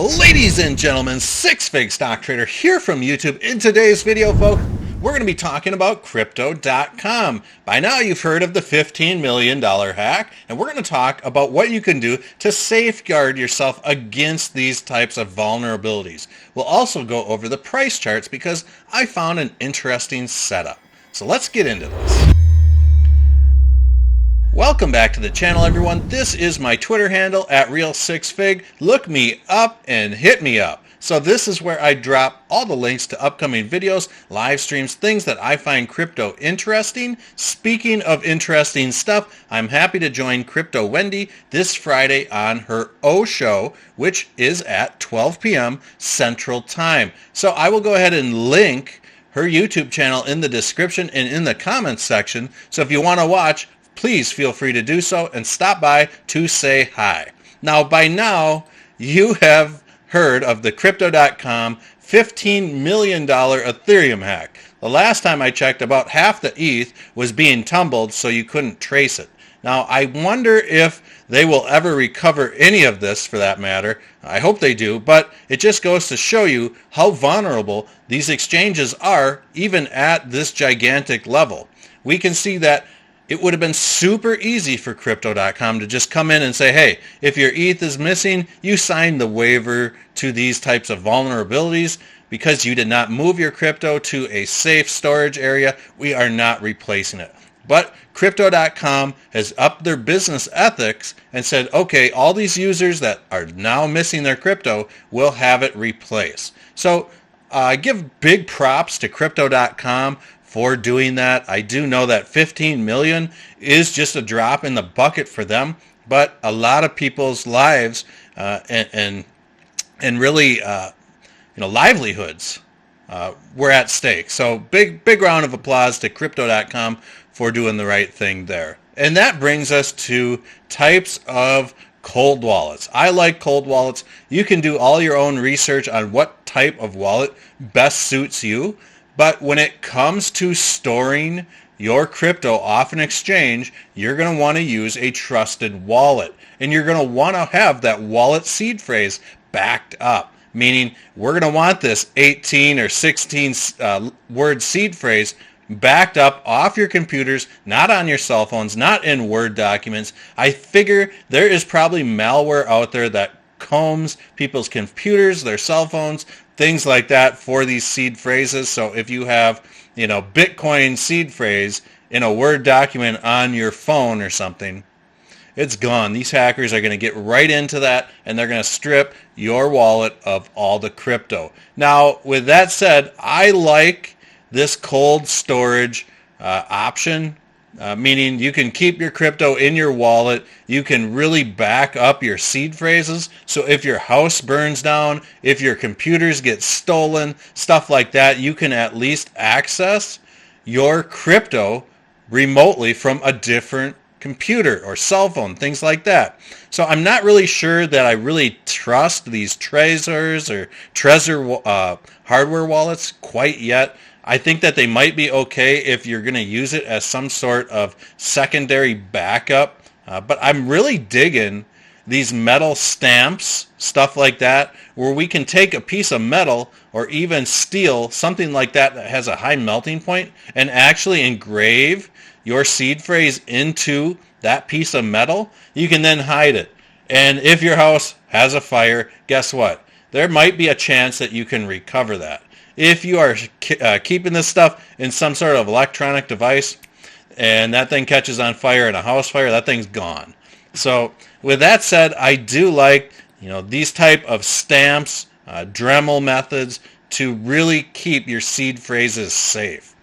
Ladies and gentlemen, Six Fig Stock Trader here from YouTube. In today's video, folks, we're going to be talking about Crypto.com. By now you've heard of the $15 million hack, and we're going to talk about what you can do to safeguard yourself against these types of vulnerabilities. We'll also go over the price charts because I found an interesting setup. So let's get into this. Welcome back to the channel, everyone. This is my Twitter handle at Real6Fig. Look me up and hit me up. So this is where I drop all the links to upcoming videos, live streams, things that I find crypto interesting. Speaking of interesting stuff, I'm happy to join CryptoWendy this Friday on her O show, which is at 12 p.m. Central Time. So I will go ahead and link her YouTube channel in the description and in the comments section. So if you want to watch, please feel free to do so and stop by to say hi. Now, by now, you have heard of the Crypto.com $15 million Ethereum hack. The last time I checked, about half the ETH was being tumbled, so you couldn't trace it. Now, I wonder if they will ever recover any of this, for that matter. I hope they do, but it just goes to show you how vulnerable these exchanges are, even at this gigantic level. We can see that it would have been super easy for Crypto.com to just come in and say, hey, if your ETH is missing, you signed the waiver to these types of vulnerabilities because you did not move your crypto to a safe storage area. We are not replacing it. But Crypto.com has upped their business ethics and said, okay, all these users that are now missing their crypto will have it replaced. So I give big props to Crypto.com for doing that. I do know that 15 million is just a drop in the bucket for them, but a lot of people's lives and really livelihoods were at stake. So big round of applause to Crypto.com for doing the right thing there. And that brings us to types of cold wallets. I like cold wallets. You can do all your own research on what type of wallet best suits you. But when it comes to storing your crypto off an exchange, you're going to want to use a trusted wallet. And you're going to want to have that wallet seed phrase backed up. Meaning, we're going to want this 18 or 16 word seed phrase backed up off your computers, not on your cell phones, not in Word documents. I figure there is probably malware out there that combs people's computers, their cell phones, things like that for these seed phrases. So if you have, Bitcoin seed phrase in a Word document on your phone or something, it's gone. These hackers are going to get right into that, and they're going to strip your wallet of all the crypto. Now, with that said, I like this cold storage option. Meaning you can keep your crypto in your wallet. You can really back up your seed phrases. So if your house burns down, if your computers get stolen, stuff like that, you can at least access your crypto remotely from a different computer or cell phone, things like that. So I'm not really sure that I really trust these Trezors or Trezor hardware wallets quite yet. I think that they might be okay if you're going to use it as some sort of secondary backup. But I'm really digging these metal stamps, stuff like that, where we can take a piece of metal or even steel, something like that that has a high melting point, and actually engrave your seed phrase into that piece of metal. You can then hide it. And if your house has a fire, guess what? There might be a chance that you can recover that. If you are keeping this stuff in some sort of electronic device and that thing catches on fire in a house fire, that thing's gone. So with that said, I do like these type of stamps, Dremel methods to really keep your seed phrases safe.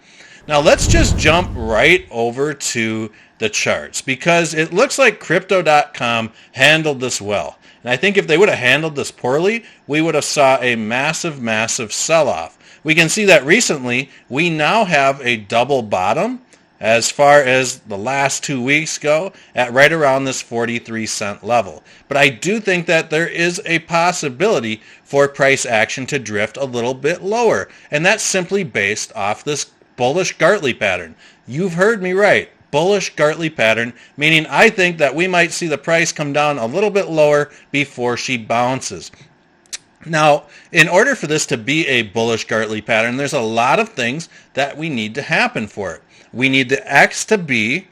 Now let's just jump right over to the charts because it looks like Crypto.com handled this well. And I think if they would have handled this poorly, we would have saw a massive sell-off. We can see that recently we now have a double bottom as far as the last 2 weeks go at right around this 43-cent level. But I do think that there is a possibility for price action to drift a little bit lower. And that's simply based off this bullish Gartley pattern. You've heard me right. Bullish Gartley pattern, meaning I think that we might see the price come down a little bit lower before she bounces. Now, in order for this to be a bullish Gartley pattern, there's a lot of things that we need to happen for it. We need the X to be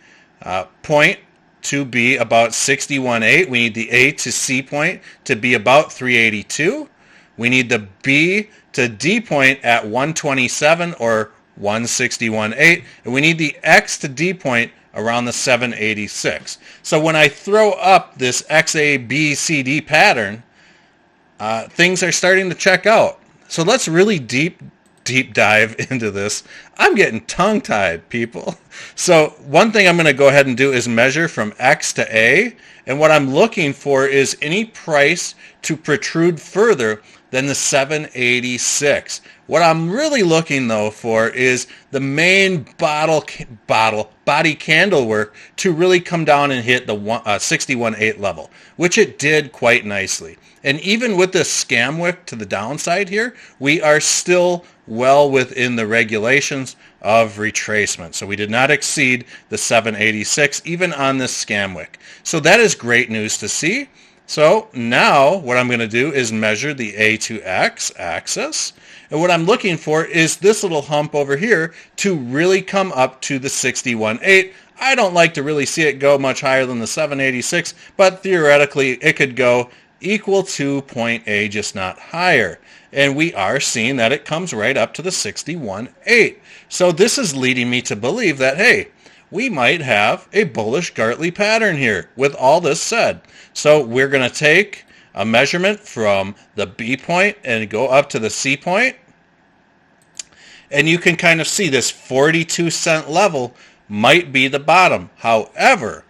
point to be about 61.8. We need the A to C point to be about 382. We need the B to D point at 127 or 161.8. And we need the X to D point around the 786. So when I throw up this XABCD pattern, things are starting to check out. So let's really deep dive into this. I'm getting tongue-tied, people. So one thing I'm going to go ahead and do is measure from X to A. And what I'm looking for is any price to protrude further than the 786. What I'm really looking, though, for is the main body candle work to really come down and hit the 61.8 level, which it did quite nicely. And even with this scam wick to the downside here, we are still well within the regulations of retracement. So we did not exceed the 786 even on this scam wick. So that is great news to see. So now what I'm going to do is measure the A to X axis. And what I'm looking for is this little hump over here to really come up to the 61.8. I don't like to really see it go much higher than the 786, but theoretically it could go equal to point A, just not higher. And we are seeing that it comes right up to the 61.8. So this is leading me to believe that, hey, we might have a bullish Gartley pattern here with all this said. So we're going to take a measurement from the B point and go up to the C point. And you can kind of see this 42-cent level might be the bottom. However,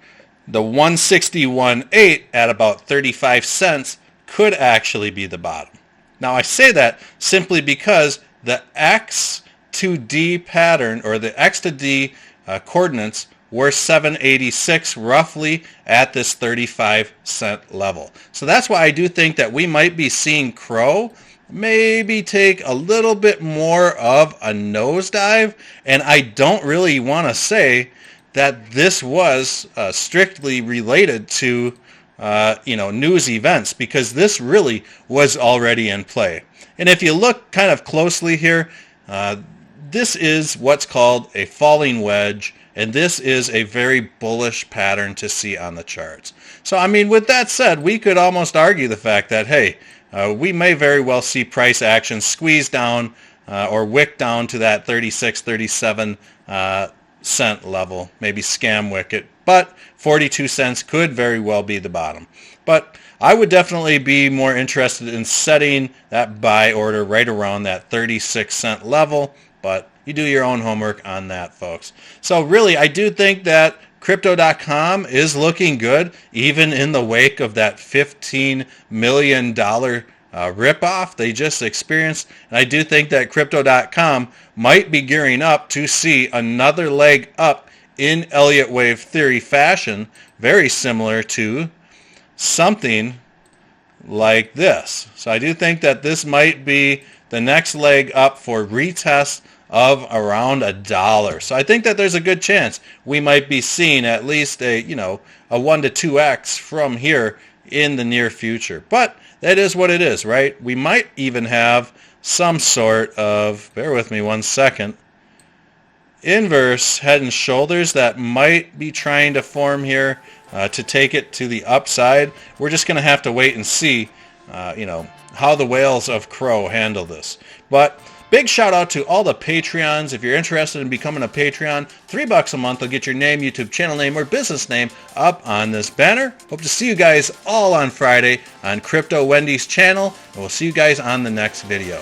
the 161.8 at about 35 cents could actually be the bottom. Now I say that simply because the X to D pattern, or the X to D coordinates, were 786 roughly at this 35-cent level. So that's why I do think that we might be seeing Crow maybe take a little bit more of a nosedive. And I don't really want to say that this was strictly related to news events, because this really was already in play. And if you look kind of closely here, this is what's called a falling wedge, and this is a very bullish pattern to see on the charts. So I mean, with that said, we could almost argue the fact that, hey, we may very well see price action squeeze down or wick down to that 36, 37 cent level, maybe scam wick it, but 42 cents could very well be the bottom. But I would definitely be more interested in setting that buy order right around that 36-cent level, but you do your own homework on that, folks. So really, I do think that Crypto.com is looking good, even in the wake of that $15 million ripoff they just experienced. And I do think that Crypto.com might be gearing up to see another leg up in Elliott wave theory fashion, very similar to something like this. So I do think that this might be the next leg up for retest of around $1. So I think that there's a good chance we might be seeing at least a 1 to 2x from here in the near future. But that is what it is, right? We might even have some sort of, bear with me one second, inverse head and shoulders that might be trying to form here to take it to the upside. We're just going to have to wait and see, how the whales of Crow handle this. But big shout out to all the Patreons. If you're interested in becoming a Patreon, $3 a month will get your name, YouTube channel name, or business name up on this banner. Hope to see you guys all on Friday on Crypto Wendy's channel, and we'll see you guys on the next video.